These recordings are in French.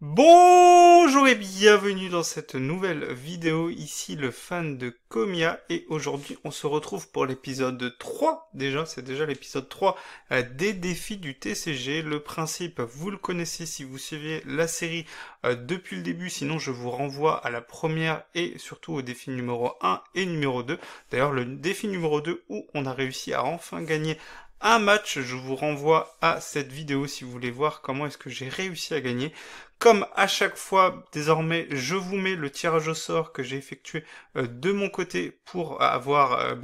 Bonjour et bienvenue dans cette nouvelle vidéo, ici le fan de Comia, et aujourd'hui on se retrouve pour l'épisode 3, c'est déjà l'épisode 3 des défis du TCG. Le principe, vous le connaissez si vous suivez la série depuis le début, sinon je vous renvoie à la première et surtout au défi numéro 1 et numéro 2. D'ailleurs le défi numéro 2 où on a réussi à enfin gagner un match, je vous renvoie à cette vidéo si vous voulez voir comment est-ce que j'ai réussi à gagner. Comme à chaque fois, désormais, je vous mets le tirage au sort que j'ai effectué de mon côté pour avoir,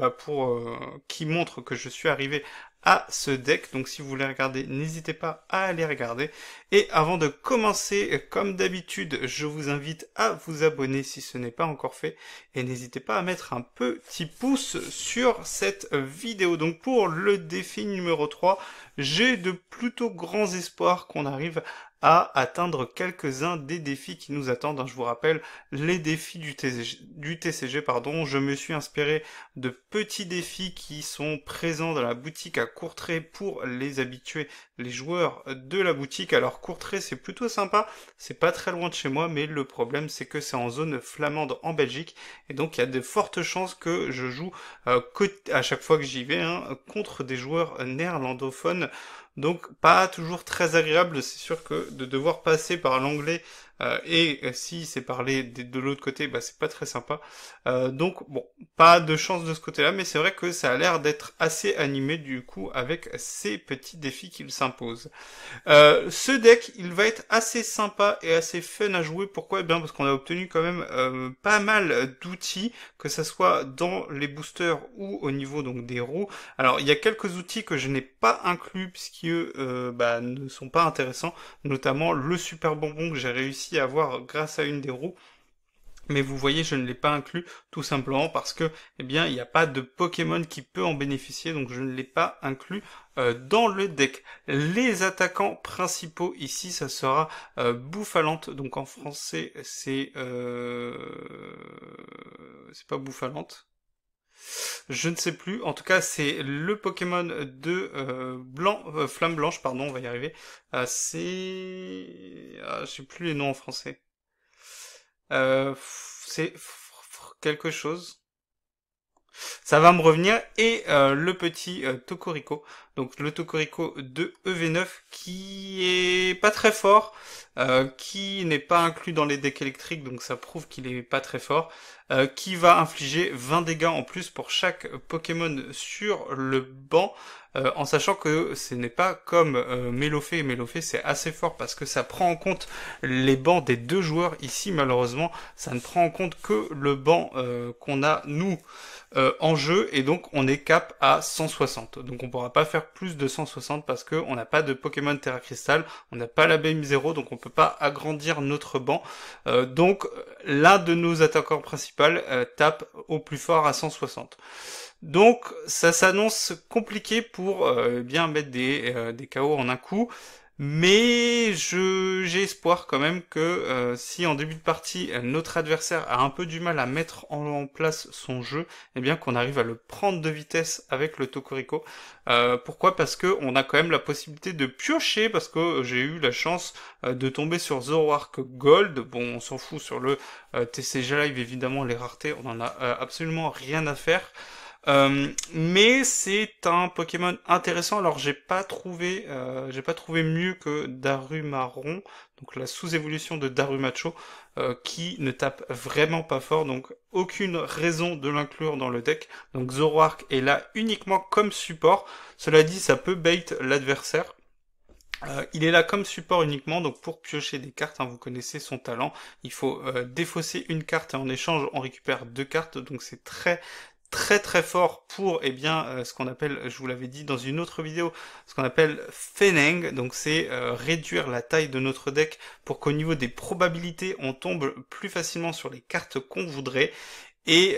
qui montre que je suis arrivé à ce deck. Donc si vous voulez regarder, n'hésitez pas à aller regarder. Et avant de commencer, comme d'habitude, je vous invite à vous abonner si ce n'est pas encore fait. Et n'hésitez pas à mettre un petit pouce sur cette vidéo. Donc pour le défi numéro 3, j'ai de plutôt grands espoirs qu'on arrive à atteindre quelques-uns des défis qui nous attendent. Je vous rappelle, les défis du TCG, je me suis inspiré de petits défis qui sont présents dans la boutique à Courtrai pour les habitués, les joueurs de la boutique. Alors Courtrai, c'est plutôt sympa, c'est pas très loin de chez moi, mais le problème c'est que c'est en zone flamande en Belgique, et donc il y a de fortes chances que je joue à chaque fois que j'y vais contre des joueurs néerlandophones. Donc pas toujours très agréable, c'est sûr que de devoir passer par l'anglais et si c'est parlé de l'autre côté, bah c'est pas très sympa. Donc bon, pas de chance de ce côté-là, mais c'est vrai que ça a l'air d'être assez animé du coup avec ces petits défis qu'il s'impose. Ce deck, il va être assez sympa et assez fun à jouer. Pourquoi? Eh bien parce qu'on a obtenu quand même pas mal d'outils, que ça soit dans les boosters ou au niveau donc des roues. Alors il y a quelques outils que je n'ai pas inclus puisqu'ils ne sont pas intéressants, notamment le super bonbon que j'ai réussi à avoir grâce à une des roues. Mais vous voyez, je ne l'ai pas inclus tout simplement parce que, eh bien, il n'y a pas de Pokémon qui peut en bénéficier, donc je ne l'ai pas inclus dans le deck. Les attaquants principaux ici, ça sera Bouffalante, donc en français c'est pas Bouffalante. Je ne sais plus. En tout cas, c'est le Pokémon de Flamme Blanche, pardon, on va y arriver. Je sais plus les noms en français. C'est quelque chose. Ça va me revenir. Et le petit Tocorico. Donc le Tocorico de EV9 qui est pas très fort, qui n'est pas inclus dans les decks électriques, donc ça prouve qu'il est pas très fort, qui va infliger 20 dégâts en plus pour chaque Pokémon sur le banc, en sachant que ce n'est pas comme Mélofée. Mélofée c'est assez fort parce que ça prend en compte les bancs des deux joueurs. Ici malheureusement ça ne prend en compte que le banc qu'on a nous en jeu, et donc on est cap à 160. Donc on pourra pas faire plus de 160 parce que on n'a pas de Pokémon Terra Crystal, on n'a pas la BM0, donc on peut pas agrandir notre banc. Donc l'un de nos attaquants principaux tape au plus fort à 160. Donc ça s'annonce compliqué pour bien mettre des KO en un coup. Mais j'ai espoir quand même que si en début de partie notre adversaire a un peu du mal à mettre en place son jeu, eh bien qu'on arrive à le prendre de vitesse avec le Tocorico. Pourquoi? Parce que on a quand même la possibilité de piocher, parce que j'ai eu la chance de tomber sur Zoroark Gold. Bon, on s'en fout sur le TCG Live, évidemment les raretés, on en a absolument rien à faire. Mais c'est un Pokémon intéressant. Alors j'ai pas trouvé mieux que Darumaron, donc la sous-évolution de Darumacho, qui ne tape vraiment pas fort, donc aucune raison de l'inclure dans le deck. Donc Zoroark est là uniquement comme support. Cela dit, ça peut bait l'adversaire. Il est là comme support uniquement, donc pour piocher des cartes, vous connaissez son talent. Il faut défausser une carte et en échange on récupère deux cartes, donc c'est très fort pour ce qu'on appelle, je vous l'avais dit dans une autre vidéo, ce qu'on appelle Feneng, donc c'est réduire la taille de notre deck pour qu'au niveau des probabilités on tombe plus facilement sur les cartes qu'on voudrait. Et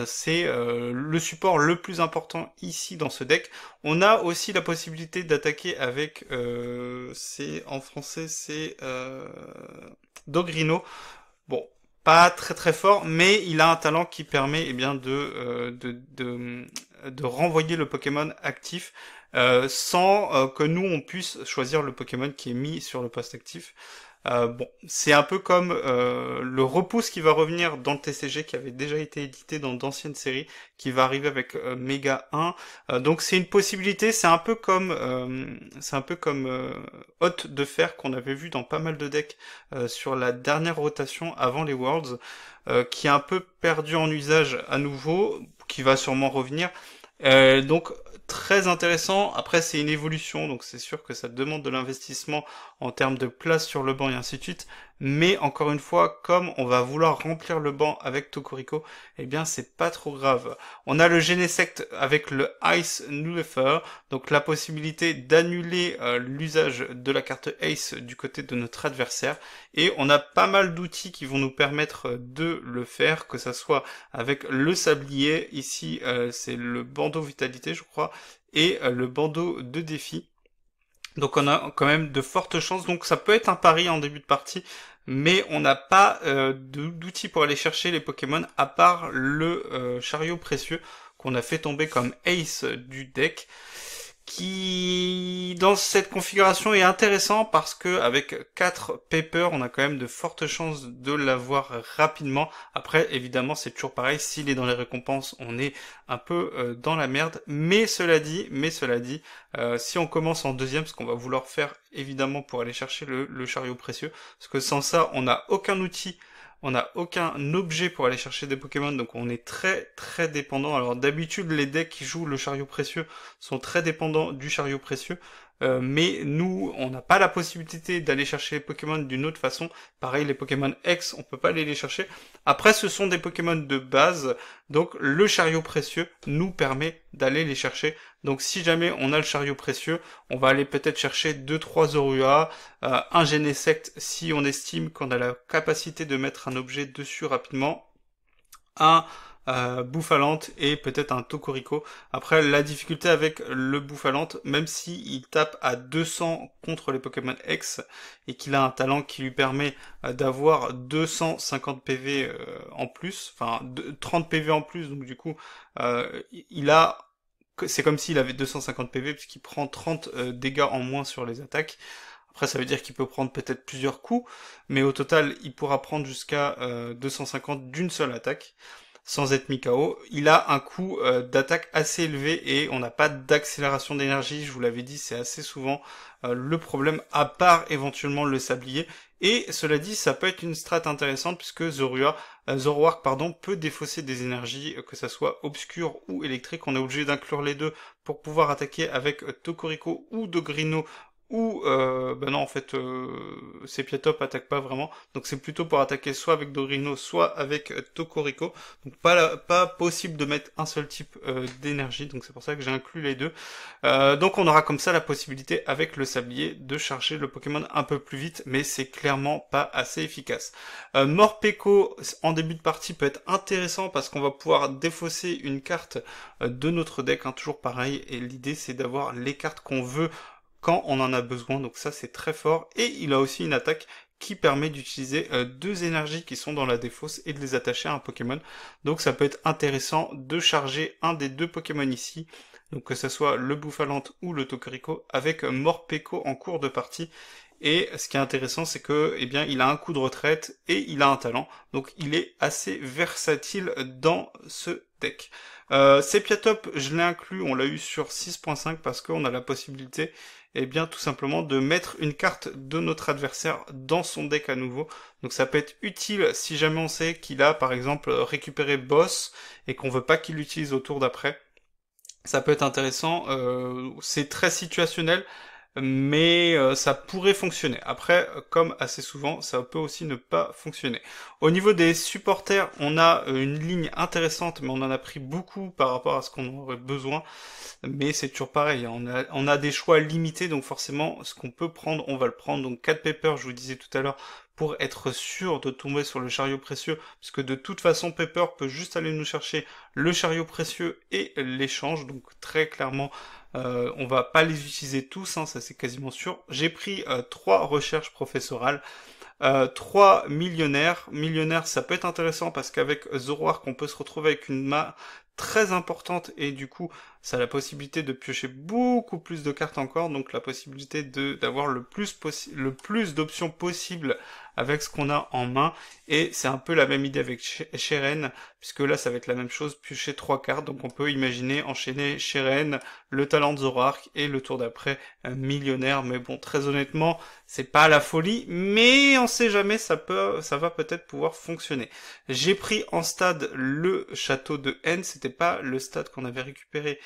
c'est le support le plus important ici dans ce deck. On a aussi la possibilité d'attaquer avec, en français c'est Dogrino. Bon, pas très fort, mais il a un talent qui permet de renvoyer le Pokémon actif sans que nous on puisse choisir le Pokémon qui est mis sur le poste actif. Bon, c'est un peu comme le repousse qui va revenir dans le TCG, qui avait déjà été édité dans d'anciennes séries, qui va arriver avec Mega 1. Donc c'est une possibilité, c'est un peu comme Hôte de Fer qu'on avait vu dans pas mal de decks sur la dernière rotation avant les Worlds, qui est un peu perdu en usage à nouveau, qui va sûrement revenir. Donc très intéressant. Après c'est une évolution, donc c'est sûr que ça demande de l'investissement en termes de place sur le banc et ainsi de suite. Mais encore une fois, comme on va vouloir remplir le banc avec Tokoriko, eh bien c'est pas trop grave. On a le Genesect avec le Ice Nullifier, donc la possibilité d'annuler l'usage de la carte Ace du côté de notre adversaire. Et on a pas mal d'outils qui vont nous permettre de le faire, que ça soit avec le sablier, ici c'est le bandeau vitalité je crois, et le bandeau de défi. Donc on a quand même de fortes chances, donc ça peut être un pari en début de partie, mais on n'a pas d'outils pour aller chercher les Pokémon à part le chariot précieux qu'on a fait tomber comme ace du deck, qui dans cette configuration est intéressant parce que avec 4 Pepper, on a quand même de fortes chances de l'avoir rapidement. Après, évidemment, c'est toujours pareil, s'il est dans les récompenses, on est un peu dans la merde. Mais cela dit, si on commence en deuxième, ce qu'on va vouloir faire évidemment pour aller chercher le chariot précieux, parce que sans ça, on n'a aucun outil. On n'a aucun objet pour aller chercher des Pokémon, donc on est très très dépendant. Alors d'habitude, les decks qui jouent le chariot précieux sont très dépendants du chariot précieux, mais nous, on n'a pas la possibilité d'aller chercher les Pokémon d'une autre façon. Pareil, les Pokémon X, on peut pas aller les chercher. Après, ce sont des Pokémon de base, donc le chariot précieux nous permet d'aller les chercher. Donc si jamais on a le chariot précieux, on va aller peut-être chercher 2-3 Zorua, un Genesect si on estime qu'on a la capacité de mettre un objet dessus rapidement, un Bouffalante et peut-être un Tokoriko. Après, la difficulté avec le Bouffalante, même si il tape à 200 contre les Pokémon X et qu'il a un talent qui lui permet d'avoir 250 PV en plus, enfin 30 PV en plus, donc du coup, c'est comme s'il avait 250 PV puisqu'il prend 30 dégâts en moins sur les attaques. Après, ça veut dire qu'il peut prendre peut-être plusieurs coups, mais au total, il pourra prendre jusqu'à 250 d'une seule attaque, sans être mis KO. Il a un coût d'attaque assez élevé et on n'a pas d'accélération d'énergie, je vous l'avais dit, c'est assez souvent le problème, à part éventuellement le sablier. Et cela dit, ça peut être une strat intéressante puisque Zoroark peut défausser des énergies, que ça soit obscure ou électrique. On est obligé d'inclure les deux pour pouvoir attaquer avec Tokoriko ou Dogrino, ou non en fait Sepiatop attaque pas vraiment, donc c'est plutôt pour attaquer soit avec Dogrino soit avec Tokoriko, donc pas possible de mettre un seul type d'énergie, donc c'est pour ça que j'ai inclus les deux. Donc on aura comme ça la possibilité avec le sablier de charger le Pokémon un peu plus vite, mais c'est clairement pas assez efficace. Morpeko en début de partie peut être intéressant parce qu'on va pouvoir défausser une carte de notre deck, hein, toujours pareil, et l'idée c'est d'avoir les cartes qu'on veut quand on en a besoin, donc ça c'est très fort, et il a aussi une attaque qui permet d'utiliser deux énergies qui sont dans la défausse et de les attacher à un Pokémon, donc ça peut être intéressant de charger un des deux Pokémon ici, donc que ce soit le Bouffalante ou le Tokoriko, avec Morpeko en cours de partie. Et ce qui est intéressant, c'est que, eh bien, il a un coup de retraite et il a un talent, donc il est assez versatile dans ce deck. Sepiatop, je l'ai inclus, on l'a eu sur 6.5 parce qu'on a la possibilité, eh bien, tout simplement de mettre une carte de notre adversaire dans son deck à nouveau. Donc ça peut être utile si jamais on sait qu'il a, par exemple, récupéré Boss et qu'on veut pas qu'il l'utilise au tour d'après. Ça peut être intéressant, c'est très situationnel, mais ça pourrait fonctionner. Après, comme assez souvent, ça peut aussi ne pas fonctionner. Au niveau des supporters, on a une ligne intéressante, mais on en a pris beaucoup par rapport à ce qu'on aurait besoin. Mais c'est toujours pareil, hein. On a des choix limités, donc forcément, ce qu'on peut prendre, on va le prendre. Donc 4 Pepper, je vous disais tout à l'heure, pour être sûr de tomber sur le chariot précieux, parce que de toute façon, Pepper peut juste aller nous chercher le chariot précieux et l'échange, donc très clairement, on va pas les utiliser tous, hein, ça c'est quasiment sûr. J'ai pris 3 recherches professorales, 3 millionnaires. Millionnaires, ça peut être intéressant parce qu'avec Zoroark, on peut se retrouver avec une main très importante et du coup ça a la possibilité de piocher beaucoup plus de cartes encore, donc la possibilité d'avoir le plus d'options possibles avec ce qu'on a en main, et c'est un peu la même idée avec Sheren, puisque là ça va être la même chose, piocher 3 cartes, donc on peut imaginer enchaîner Sheren, le talent de Zoroark, et le tour d'après millionnaire, mais bon, très honnêtement, c'est pas la folie, mais on sait jamais, ça va peut-être pouvoir fonctionner. J'ai pris en stade le château de N, c'était pas le stade qu'on avait récupéré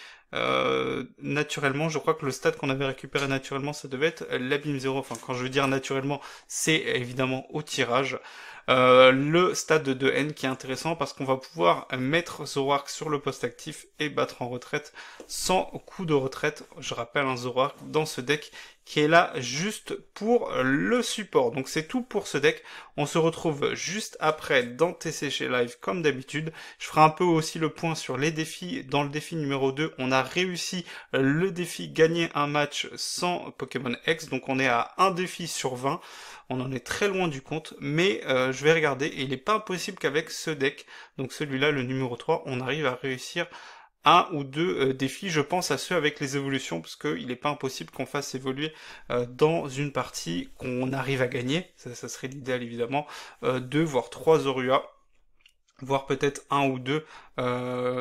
naturellement. Je crois que le stade qu'on avait récupéré naturellement, ça devait être l'abîme 0. Enfin, quand je veux dire naturellement, c'est évidemment au tirage. Le stade de N qui est intéressant parce qu'on va pouvoir mettre Zoroark sur le poste actif et battre en retraite sans coup de retraite. Je rappelle un Zoroark dans ce deck qui est là juste pour le support. Donc c'est tout pour ce deck. On se retrouve juste après dans TCG Live comme d'habitude. Je ferai un peu aussi le point sur les défis. Dans le défi numéro 2, on a réussi le défi gagner un match sans Pokémon X. Donc on est à un défi sur 20. On en est très loin du compte, mais je vais regarder, et il n'est pas impossible qu'avec ce deck, donc celui-là, le numéro 3, on arrive à réussir un ou deux défis. Je pense à ceux avec les évolutions, parce qu'il n'est pas impossible qu'on fasse évoluer dans une partie qu'on arrive à gagner, ça serait l'idéal évidemment, 2 voire 3 Zorua, voire peut-être un ou deux.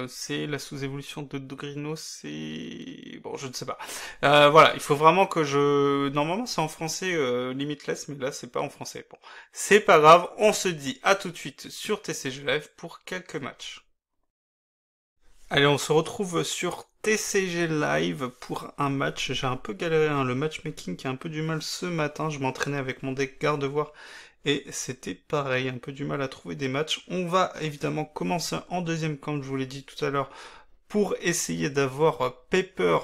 C'est la sous-évolution de Dogrino, c'est... Bon, je ne sais pas. Voilà, il faut vraiment que je... Normalement, c'est en français Limitless, mais là, c'est pas en français. Bon, c'est pas grave, on se dit à tout de suite sur TCG Live pour quelques matchs. Allez, on se retrouve sur TCG Live pour un match. J'ai un peu galéré, hein, le matchmaking qui a un peu du mal ce matin. Je m'entraînais avec mon deck Gardevoir et c'était pareil, un peu du mal à trouver des matchs. On va évidemment commencer en deuxième, comme je vous l'ai dit tout à l'heure, pour essayer d'avoir Pepper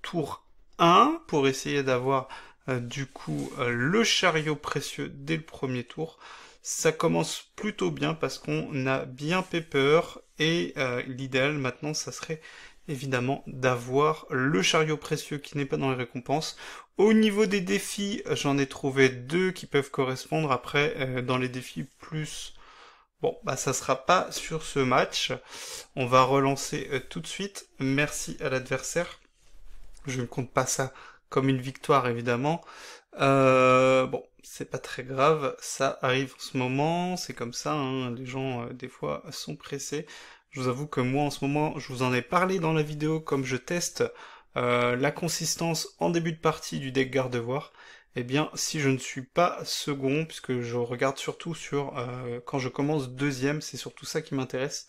tour 1, pour essayer d'avoir du coup le chariot précieux dès le premier tour. Ça commence plutôt bien parce qu'on a bien Pepper et l'idéal maintenant ça serait évidemment d'avoir le chariot précieux qui n'est pas dans les récompenses. Au niveau des défis, j'en ai trouvé 2 qui peuvent correspondre. Après, dans les défis plus... Bon, bah ça sera pas sur ce match. On va relancer tout de suite. Merci à l'adversaire. Je ne compte pas ça comme une victoire évidemment. Bon, c'est pas très grave, ça arrive en ce moment, c'est comme ça, hein, les gens des fois sont pressés. Je vous avoue que moi en ce moment, je vous en ai parlé dans la vidéo comme je teste la consistance en début de partie du deck Gardevoir. Eh bien, si je ne suis pas second, puisque je regarde surtout sur quand je commence deuxième, c'est surtout ça qui m'intéresse.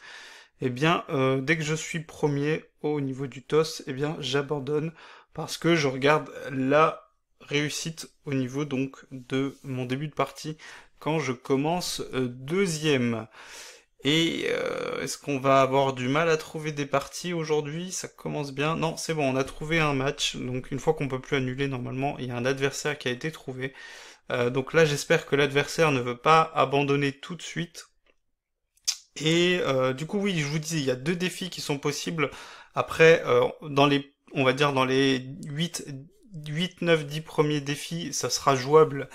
Eh bien, dès que je suis premier au niveau du toss, eh bien, j'abandonne parce que je regarde la réussite au niveau donc de mon début de partie quand je commence deuxième. Et est-ce qu'on va avoir du mal à trouver des parties aujourd'hui? Ça commence bien. Non, c'est bon, on a trouvé un match. Donc une fois qu'on peut plus annuler, normalement, il y a un adversaire qui a été trouvé. Donc là, j'espère que l'adversaire ne veut pas abandonner tout de suite. Et du coup, oui, je vous disais, il y a 2 défis qui sont possibles. Après, dans les, on va dire dans les 8, 9, 10 premiers défis, ça sera jouable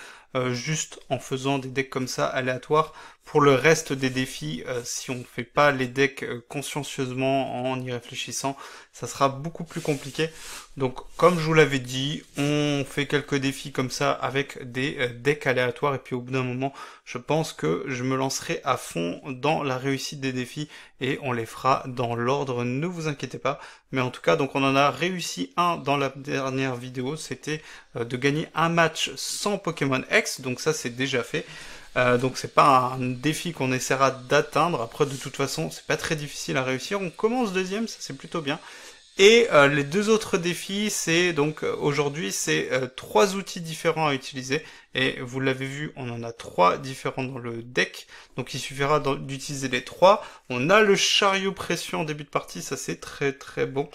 juste en faisant des decks comme ça, aléatoires. Pour le reste des défis, si on fait pas les decks consciencieusement, en y réfléchissant, ça sera beaucoup plus compliqué. Donc, comme je vous l'avais dit, on fait quelques défis comme ça avec des decks aléatoires, et puis au bout d'un moment, je pense que je me lancerai à fond dans la réussite des défis, et on les fera dans l'ordre, ne vous inquiétez pas. Mais en tout cas, donc on en a réussi un dans la dernière vidéo, c'était de gagner un match sans Pokémon X, donc ça c'est déjà fait. Donc c'est pas un défi qu'on essaiera d'atteindre. Après de toute façon c'est pas très difficile à réussir. On commence deuxième, ça c'est plutôt bien. Et les 2 autres défis, c'est donc aujourd'hui c'est 3 outils différents à utiliser. Et vous l'avez vu, on en a 3 différents dans le deck. Donc il suffira d'utiliser les 3. On a le chariot précieux en début de partie, ça c'est très très bon.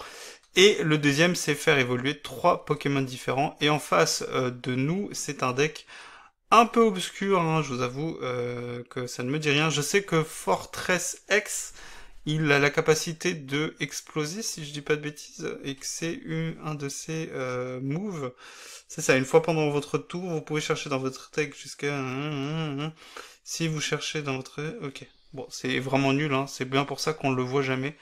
Et le deuxième, c'est faire évoluer 3 Pokémon différents. Et en face de nous, c'est un deck un peu obscur, hein, je vous avoue que ça ne me dit rien. Je sais que Fortress X, il a la capacité de exploser, si je dis pas de bêtises, et que c'est un de ses moves. C'est ça, une fois pendant votre tour, vous pouvez chercher dans votre deck jusqu'à... Si vous cherchez dans votre... Ok. Bon, c'est vraiment nul, hein, c'est bien pour ça qu'on le voit jamais.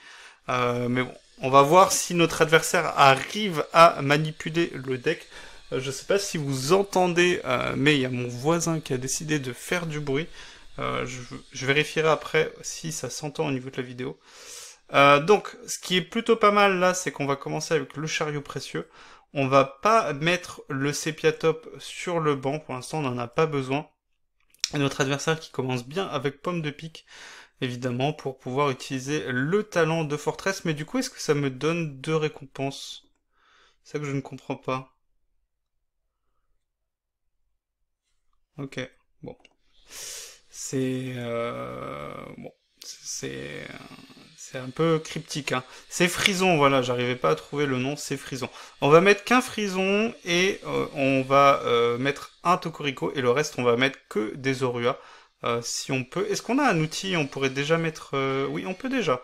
Mais bon, on va voir si notre adversaire arrive à manipuler le deck. Je sais pas si vous entendez, mais il y a mon voisin qui a décidé de faire du bruit. Je vérifierai après si ça s'entend au niveau de la vidéo. Donc, ce qui est plutôt pas mal là, c'est qu'on va commencer avec le chariot précieux. On va pas mettre le Sépiatop sur le banc, pour l'instant on n'en a pas besoin. Et notre adversaire qui commence bien avec pomme de pique, évidemment, pour pouvoir utiliser le talent de forteresse. Mais du coup, est-ce que ça me donne 2 récompenses? C'est ça que je ne comprends pas. Ok, bon. Bon, c'est c'est un peu cryptique, hein. C'est Frison, voilà, j'arrivais pas à trouver le nom, c'est Frison. On va mettre qu'un Frison et on va mettre un Tokorico et le reste on va mettre que des Zorua. Si on peut. Est-ce qu'on a un outil? On pourrait déjà mettre. Oui, on peut déjà.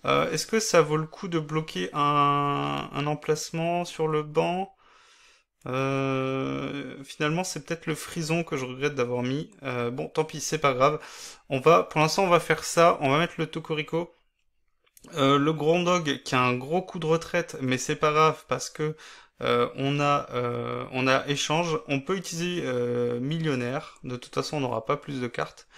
Est-ce que ça vaut le coup de bloquer un emplacement sur le banc? Finalement, c'est peut-être le frison que je regrette d'avoir mis. Bon, tant pis, c'est pas grave. Pour l'instant, on va faire ça. On va mettre le Tokorico. Le Grondog qui a un gros coup de retraite, mais c'est pas grave parce que on a échange. On peut utiliser millionnaire. De toute façon, on n'aura pas plus de cartes.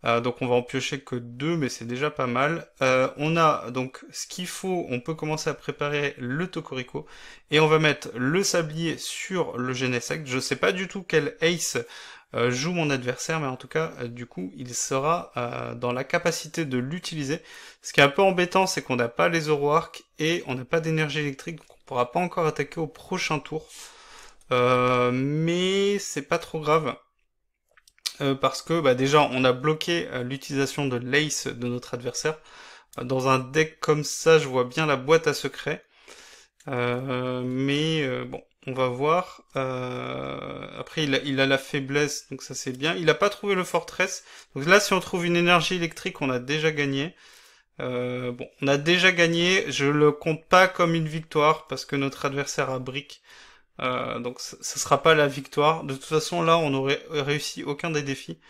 Donc on va en piocher que 2, mais c'est déjà pas mal. On a donc ce qu'il faut, on peut commencer à préparer le Tokorico, et on va mettre le sablier sur le Genesect. Je sais pas du tout quel ace joue mon adversaire, mais en tout cas, du coup, il sera dans la capacité de l'utiliser. Ce qui est un peu embêtant, c'est qu'on n'a pas les Zoroark, et on n'a pas d'énergie électrique, donc on pourra pas encore attaquer au prochain tour. Mais c'est pas trop grave. Parce que bah, déjà on a bloqué l'utilisation de l'ace de notre adversaire. Dans un deck comme ça, je vois bien la boîte à secrets. Bon, on va voir. Après, il a la faiblesse, donc ça c'est bien. Il a pas trouvé le fortress. Donc là, si on trouve une énergie électrique, on a déjà gagné. Bon, on a déjà gagné. Je le compte pas comme une victoire parce que notre adversaire a brick. Donc ça sera pas la victoire. De toute façon, là, on aurait réussi aucun des défis.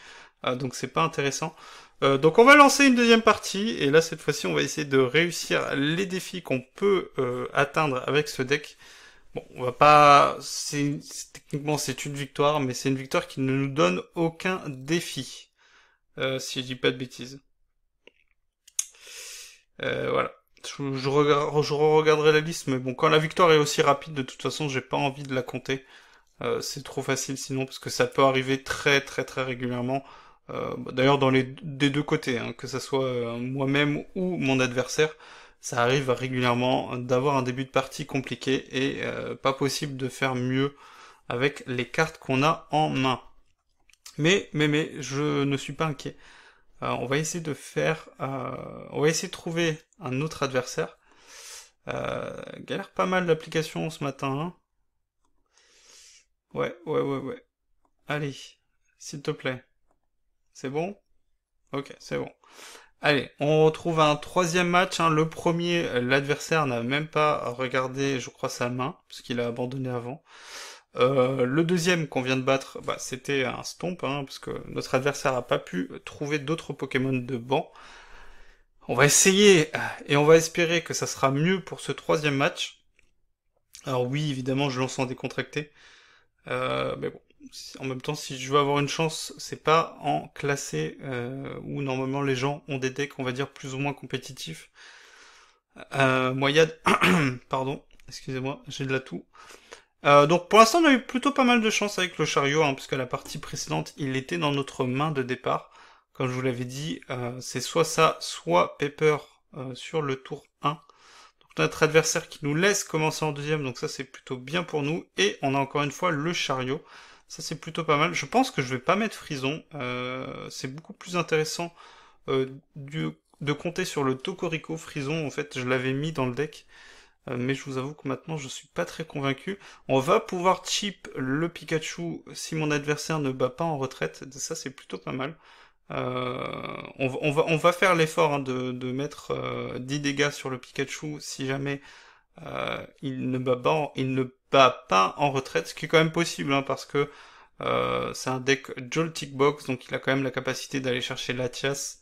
Donc c'est pas intéressant. Donc on va lancer une deuxième partie. Et là, cette fois-ci, on va essayer de réussir les défis qu'on peut atteindre avec ce deck. Bon, on va pas... Techniquement, c'est une victoire, mais c'est une victoire qui ne nous donne aucun défi. Si je dis pas de bêtises. Voilà. Je regarderai la liste, mais bon, quand la victoire est aussi rapide, de toute façon, j'ai pas envie de la compter. C'est trop facile sinon, parce que ça peut arriver très très très régulièrement. D'ailleurs, des deux côtés, hein, que ça soit moi-même ou mon adversaire, ça arrive régulièrement d'avoir un début de partie compliqué et pas possible de faire mieux avec les cartes qu'on a en main. Mais, je ne suis pas inquiet. On va essayer on va essayer de trouver un autre adversaire. Galère pas mal l'application ce matin, hein. Ouais. Allez, s'il te plaît. C'est bon? Ok, c'est bon. Allez, on retrouve un troisième match, hein. Le premier, l'adversaire n'a même pas regardé, je crois, sa main, puisqu'il a abandonné avant. Le deuxième qu'on vient de battre, bah, c'était un stomp, hein, parce que notre adversaire n'a pas pu trouver d'autres Pokémon de banc. On va essayer et on va espérer que ça sera mieux pour ce troisième match. Alors oui, évidemment, je lance en décontracté. Mais bon, en même temps, si je veux avoir une chance, c'est pas en classé où normalement les gens ont des decks, on va dire, plus ou moins compétitifs. Moi, pardon, excusez-moi, j'ai de la toux. Donc pour l'instant, on a eu plutôt pas mal de chance avec le chariot, hein, puisque la partie précédente, il était dans notre main de départ. Comme je vous l'avais dit, c'est soit ça, soit Pepper sur le tour 1. Donc notre adversaire qui nous laisse commencer en deuxième, donc ça c'est plutôt bien pour nous. Et on a encore une fois le chariot. Ça c'est plutôt pas mal. Je pense que je vais pas mettre Frison. C'est beaucoup plus intéressant de compter sur le Tokorico. Frison, en fait, je l'avais mis dans le deck. Mais je vous avoue que maintenant je suis pas très convaincu. On va pouvoir chip le Pikachu si mon adversaire ne bat pas en retraite. Ça c'est plutôt pas mal. On va faire l'effort, hein, de mettre 10 dégâts sur le Pikachu si jamais il ne bat pas en retraite, ce qui est quand même possible, hein, parce que c'est un deck Joltik Box, donc il a quand même la capacité d'aller chercher Latias.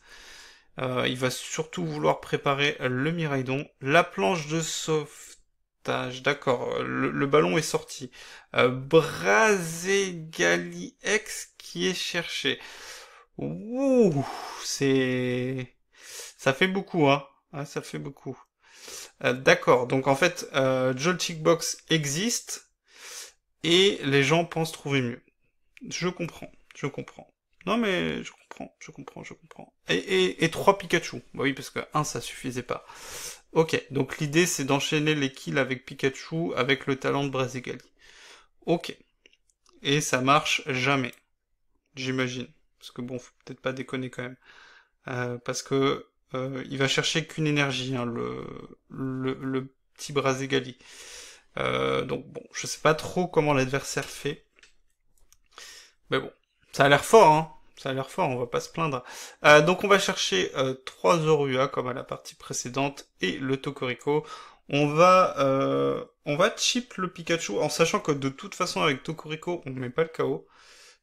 Il va surtout vouloir préparer le Miraidon. La planche de sauvetage, d'accord, le ballon est sorti. Brazegali X qui est cherché. Ouh, c'est... Ça fait beaucoup, hein. Ah, ça fait beaucoup. D'accord, donc en fait, Joltik Box existe et les gens pensent trouver mieux. Je comprends, je comprends. Non mais je comprends. Et 3 Pikachu. Bah oui, parce que un ça suffisait pas. Ok, donc l'idée c'est d'enchaîner les kills avec Pikachu avec le talent de Brazigali. Ok. Et ça marche jamais, j'imagine. Parce que bon, faut peut-être pas déconner quand même. Parce que il va chercher qu'une énergie, hein, le petit Brazigali. Donc bon, je sais pas trop comment l'adversaire fait. Mais bon, ça a l'air fort, hein. Ça a l'air fort, on va pas se plaindre. Donc on va chercher 3 Zorua comme à la partie précédente et le Tokorico. On va chip le Pikachu en sachant que de toute façon avec Tokorico on met pas le KO.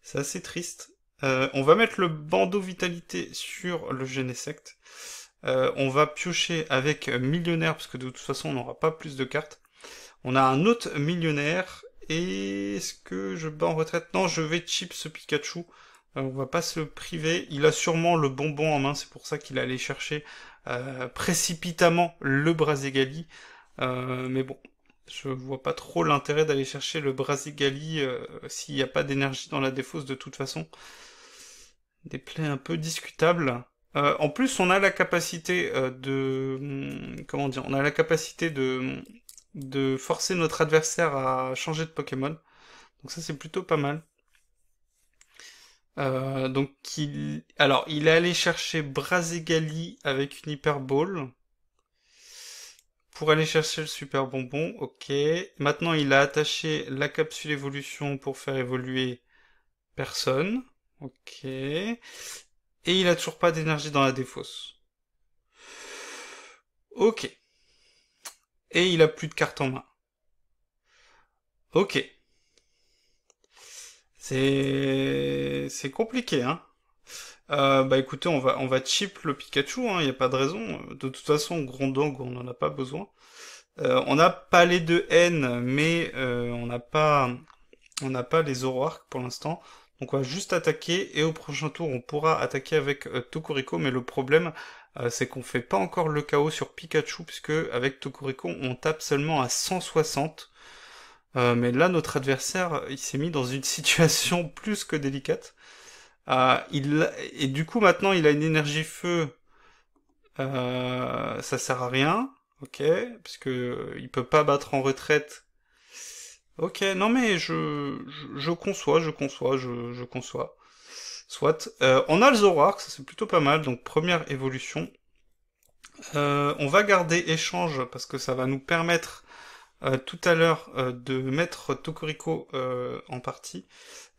C'est assez triste. On va mettre le bandeau vitalité sur le Genesect. On va piocher avec millionnaire parce que de toute façon on n'aura pas plus de cartes. On a un autre millionnaire. Et est-ce que je bats en retraite? Non, je vais chip ce Pikachu. On va pas se priver. Il a sûrement le bonbon en main, c'est pour ça qu'il allait chercher précipitamment le Brazigali. Mais bon, je vois pas trop l'intérêt d'aller chercher le Brazigali s'il n'y a pas d'énergie dans la défausse de toute façon. Des plays un peu discutables. En plus, on a la capacité comment dire? On a la capacité de forcer notre adversaire à changer de Pokémon. Donc ça c'est plutôt pas mal. Donc alors il est allé chercher Brazigali avec une Hyper Ball pour aller chercher le super bonbon. Ok. Maintenant il a attaché la capsule évolution pour faire évoluer personne. Ok. Et il a toujours pas d'énergie dans la défausse. Ok. Et il a plus de cartes en main. Ok. C'est compliqué, hein. Bah écoutez, on va chip le Pikachu, hein, y a pas de raison. De toute façon, Grondog, on n'en a pas besoin. On a Palais de haine, mais on n'a pas les Zoroark pour l'instant. Donc on va juste attaquer, et au prochain tour, on pourra attaquer avec Tokorico, mais le problème, c'est qu'on fait pas encore le KO sur Pikachu, puisque avec Tokorico, on tape seulement à 160. Mais là, notre adversaire, il s'est mis dans une situation plus que délicate. Et du coup, maintenant, il a une énergie feu. Ça sert à rien. Ok. Puisque il peut pas battre en retraite. Ok. Non, mais je conçois, je conçois. Soit. On a le Zoroark, ça c'est plutôt pas mal. Donc, première évolution. On va garder échange parce que ça va nous permettre tout à l'heure de mettre Tokorico en partie.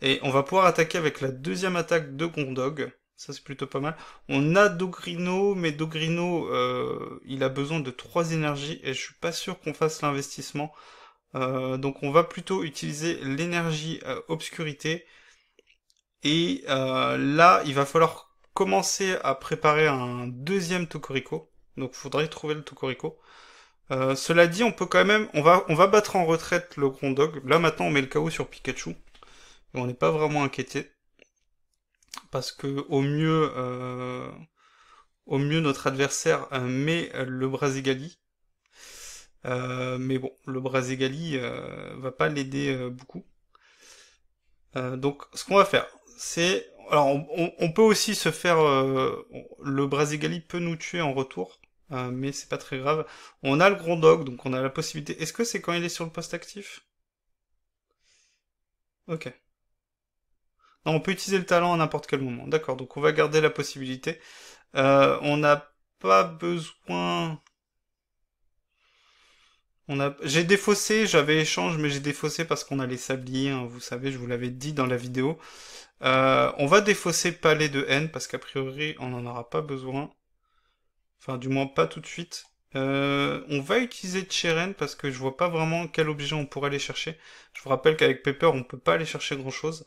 Et on va pouvoir attaquer avec la deuxième attaque de Gondog. Ça c'est plutôt pas mal. On a Dogrino, mais Dogrino, il a besoin de 3 énergies et je suis pas sûr qu'on fasse l'investissement. Donc on va plutôt utiliser l'énergie obscurité. Et là, il va falloir commencer à préparer un deuxième Tokorico. Donc il faudrait trouver le Tokorico. Cela dit, on peut quand même, on va battre en retraite le Grondog. Là maintenant, on met le KO sur Pikachu. Et on n'est pas vraiment inquiété parce que au mieux notre adversaire met le Brazigali. Mais bon, le Brazigali va pas l'aider beaucoup. Donc, ce qu'on va faire, c'est, alors, on peut aussi se faire, le Brazigali peut nous tuer en retour. Mais c'est pas très grave. On a le Grondog, donc on a la possibilité. Est-ce que c'est quand il est sur le poste actif? Ok. Non, on peut utiliser le talent à n'importe quel moment. D'accord, donc on va garder la possibilité. On n'a pas besoin... J'ai défaussé, j'avais échange, mais j'ai défaussé parce qu'on a les sabliers, hein, vous savez, je vous l'avais dit dans la vidéo. On va défausser Palais de haine, parce qu'a priori, on n'en aura pas besoin. Enfin, du moins pas tout de suite. On va utiliser Cheren parce que je vois pas vraiment quel objet on pourrait aller chercher. Je vous rappelle qu'avec Pepper, on peut pas aller chercher grand chose.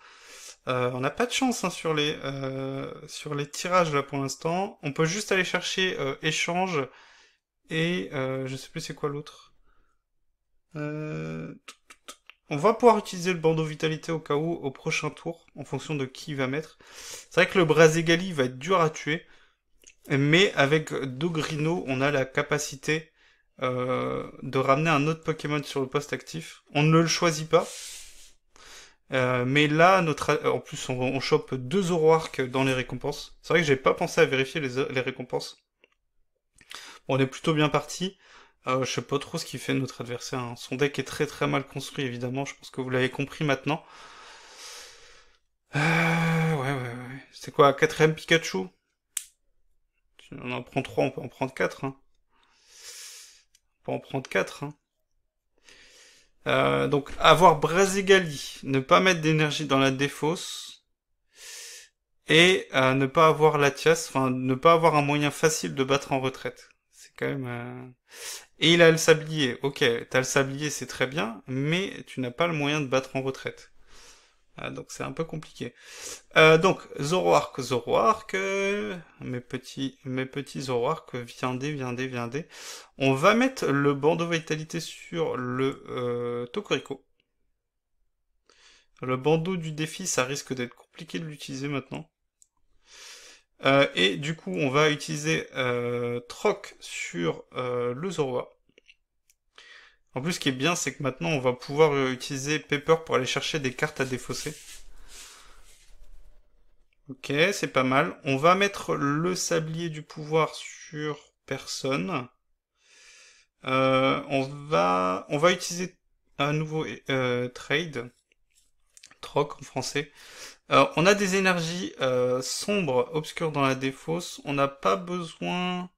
On n'a pas de chance hein, sur les tirages là pour l'instant. On peut juste aller chercher échange et je sais plus c'est quoi l'autre. Euh, On va pouvoir utiliser le bandeau vitalité au cas où au prochain tour, en fonction de qui il va mettre. C'est vrai que le Brazegali va être dur à tuer, mais avec Dogrino, on a la capacité de ramener un autre Pokémon sur le poste actif. On ne le choisit pas, mais là, en plus, on chope 2 Zoroark dans les récompenses. C'est vrai que j'ai pas pensé à vérifier les récompenses. Bon, on est plutôt bien parti. Je sais pas trop ce qu'il fait notre adversaire, hein. Son deck est très très mal construit, évidemment. Je pense que vous l'avez compris maintenant. Ouais. C'est quoi, quatrième Pikachu? On en prend 3, on peut en prendre 4, hein. On peut en prendre 4, hein. Donc, avoir Brazegali, ne pas mettre d'énergie dans la défausse, et ne pas avoir Latias, enfin, ne pas avoir un moyen facile de battre en retraite. C'est quand même... Et il a le sablier. Ok, t'as le sablier, c'est très bien, mais tu n'as pas le moyen de battre en retraite. Donc c'est un peu compliqué. Donc Zoroark, mes petits Zoroark, viendez. On va mettre le bandeau vitalité sur le Tokorico. Le bandeau du défi, ça risque d'être compliqué de l'utiliser maintenant. Et du coup, on va utiliser Troc sur le Zoroark. En plus, ce qui est bien, c'est que maintenant, on va pouvoir utiliser Pepper pour aller chercher des cartes à défausser. Ok, c'est pas mal. On va mettre le sablier du pouvoir sur personne. On va utiliser un nouveau trade. Troc en français. On a des énergies sombres, obscures dans la défausse. On n'a pas besoin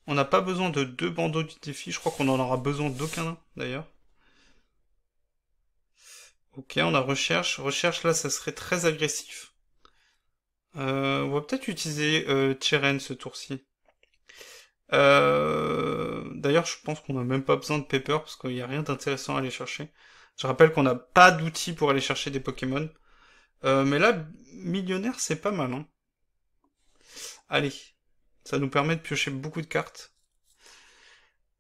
de 2 bandeaux du défi. Je crois qu'on en aura besoin d'aucun d'ailleurs. Ok, on a recherche. Recherche là, ça serait très agressif. On va peut-être utiliser Cheren ce tour-ci. D'ailleurs, je pense qu'on n'a même pas besoin de Pepper parce qu'il n'y a rien d'intéressant à aller chercher. Je rappelle qu'on n'a pas d'outils pour aller chercher des Pokémon. Mais là, millionnaire, c'est pas mal. Hein. Allez, ça nous permet de piocher beaucoup de cartes.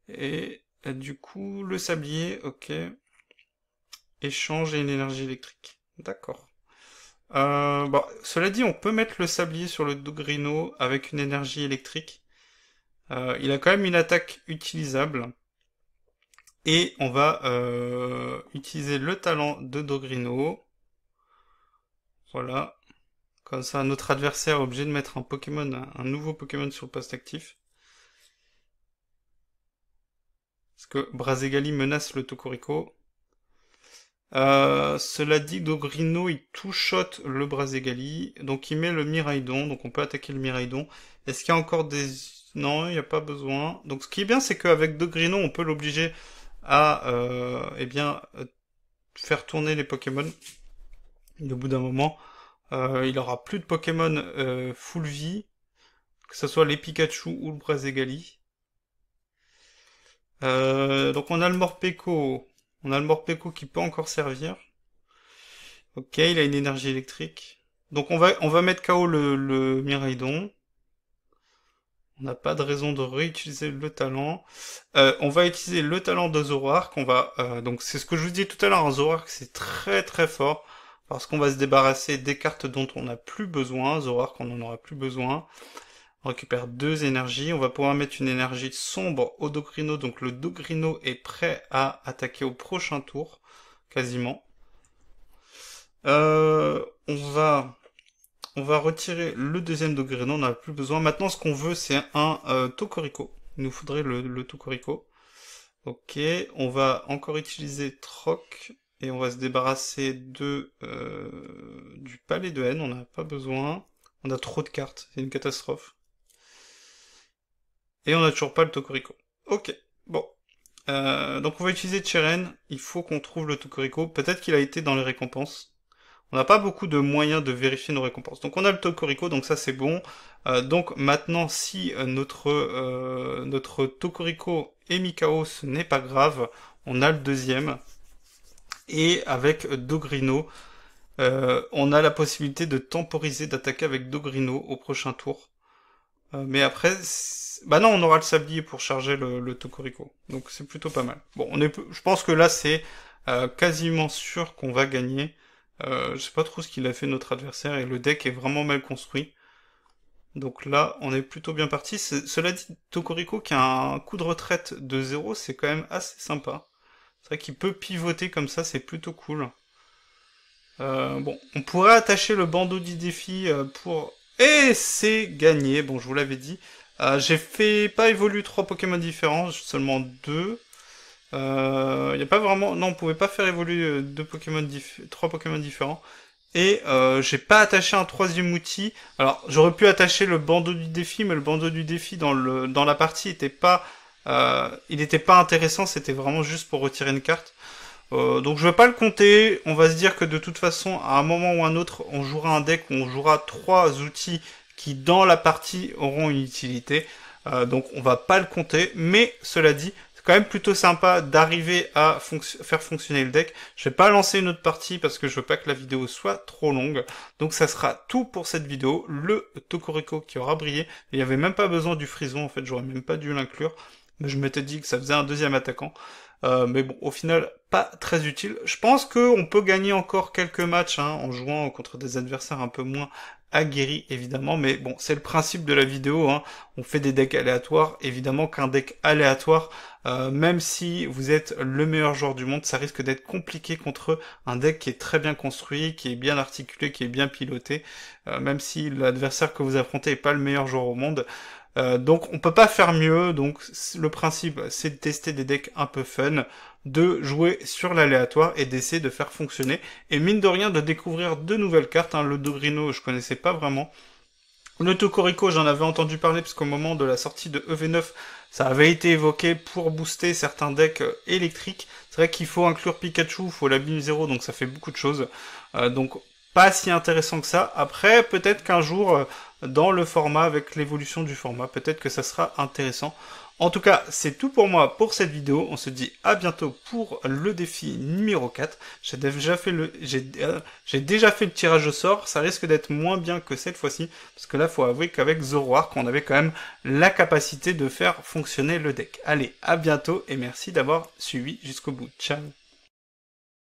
Et du coup, le sablier, ok. Échange et une énergie électrique. D'accord. Bon, cela dit, on peut mettre le sablier sur le Dogrino avec une énergie électrique. Il a quand même une attaque utilisable. Et on va utiliser le talent de Dogrino. Voilà. Comme ça, notre adversaire est obligé de mettre un nouveau Pokémon sur le poste actif. Parce que Brazegali menace le Tokorico. Cela dit, Dogrino, il two-shot le Brazegali. Donc il met le Miraidon. Donc on peut attaquer le Miraidon. Est-ce qu'il y a encore des... Non, il n'y a pas besoin. Donc ce qui est bien, c'est qu'avec Dogrino, on peut l'obliger à faire tourner les Pokémon. Et au bout d'un moment, il aura plus de Pokémon full vie, que ce soit les Pikachu ou le Brazegali. Donc on a le Morpeko. On a le Morpeko qui peut encore servir. Ok, il a une énergie électrique. Donc on va mettre KO le Miraidon. On n'a pas de raison de réutiliser le talent. On va utiliser le talent de Zoroark. Donc c'est ce que je vous disais tout à l'heure. Un Zoroark c'est très très fort parce qu'on va se débarrasser des cartes dont on n'a plus besoin. Zoroark on n'en aura plus besoin. On récupère 2 énergies. On va pouvoir mettre une énergie sombre au Dogrino. Donc le Dogrino est prêt à attaquer au prochain tour, quasiment. On va retirer le deuxième Dogrino, on n'en a plus besoin. Maintenant, ce qu'on veut, c'est un Tokorico. Il nous faudrait le Tokorico. Ok, on va encore utiliser Troc. Et on va se débarrasser du palais de haine, on n'a pas besoin. On a trop de cartes, c'est une catastrophe. Et on n'a toujours pas le Tokorico. Ok, bon. Donc on va utiliser Cheren, il faut qu'on trouve le Tokorico. Peut-être qu'il a été dans les récompenses. On n'a pas beaucoup de moyens de vérifier nos récompenses. Donc on a le Tokorico, donc ça c'est bon. Donc maintenant, si notre Tokorico est Mikao, ce n'est pas grave. On a le deuxième. Et avec Dogrino, On a la possibilité de temporiser, d'attaquer avec Dogrino au prochain tour. Mais après, bah non, on aura le sablier pour charger le Tokorico. Donc c'est plutôt pas mal. Bon, je pense que là c'est quasiment sûr qu'on va gagner. Je sais pas trop ce qu'il a fait notre adversaire et le deck est vraiment mal construit. Donc là, on est plutôt bien parti. Cela dit, Tokorico qui a un coup de retraite de 0, c'est quand même assez sympa. C'est vrai qu'il peut pivoter comme ça, c'est plutôt cool. Bon, on pourrait attacher le bandeau du défi pour... Et c'est gagné, bon je vous l'avais dit. J'ai fait pas évoluer 3 Pokémon différents, seulement 2. Y a pas vraiment... Non, on pouvait pas faire évoluer 3 Pokémon différents. Et j'ai pas attaché un troisième outil. Alors j'aurais pu attacher le bandeau du défi, mais le bandeau du défi dans la partie était pas... il était pas intéressant, c'était vraiment juste pour retirer une carte. Donc je vais pas le compter, on va se dire que de toute façon, à un moment ou un autre, on jouera un deck où on jouera 3 outils qui dans la partie auront une utilité. Donc on va pas le compter, mais cela dit, c'est quand même plutôt sympa d'arriver à faire fonctionner le deck. Je vais pas lancer une autre partie parce que je veux pas que la vidéo soit trop longue. Donc ça sera tout pour cette vidéo, le Tokorico qui aura brillé. Il n'y avait même pas besoin du frison, en fait, j'aurais même pas dû l'inclure. Mais je m'étais dit que ça faisait un deuxième attaquant. Mais bon, au final, pas très utile. Je pense qu'on peut gagner encore quelques matchs en jouant contre des adversaires un peu moins aguerris, évidemment. Mais bon, c'est le principe de la vidéo. On fait des decks aléatoires. Évidemment qu'un deck aléatoire, même si vous êtes le meilleur joueur du monde, ça risque d'être compliqué contre un deck qui est très bien construit, qui est bien articulé, qui est bien piloté. Même si l'adversaire que vous affrontez n'est pas le meilleur joueur au monde. Donc on peut pas faire mieux, donc le principe c'est de tester des decks un peu fun, de jouer sur l'aléatoire et d'essayer de faire fonctionner, et mine de rien de découvrir de nouvelles cartes, le Dogrino je connaissais pas vraiment, le Tokorico j'en avais entendu parler parce qu'au moment de la sortie de EV9 ça avait été évoqué pour booster certains decks électriques, c'est vrai qu'il faut inclure Pikachu, il faut la BIM 0 donc ça fait beaucoup de choses, donc pas si intéressant que ça. Après, peut-être qu'un jour, dans le format, avec l'évolution du format, peut-être que ça sera intéressant. En tout cas, c'est tout pour moi pour cette vidéo. On se dit à bientôt pour le défi numéro 4. J'ai déjà fait le tirage au sort. Ça risque d'être moins bien que cette fois-ci. Parce que là, faut avouer qu'avec Zoroark, on avait quand même la capacité de faire fonctionner le deck. Allez, à bientôt et merci d'avoir suivi jusqu'au bout. Ciao.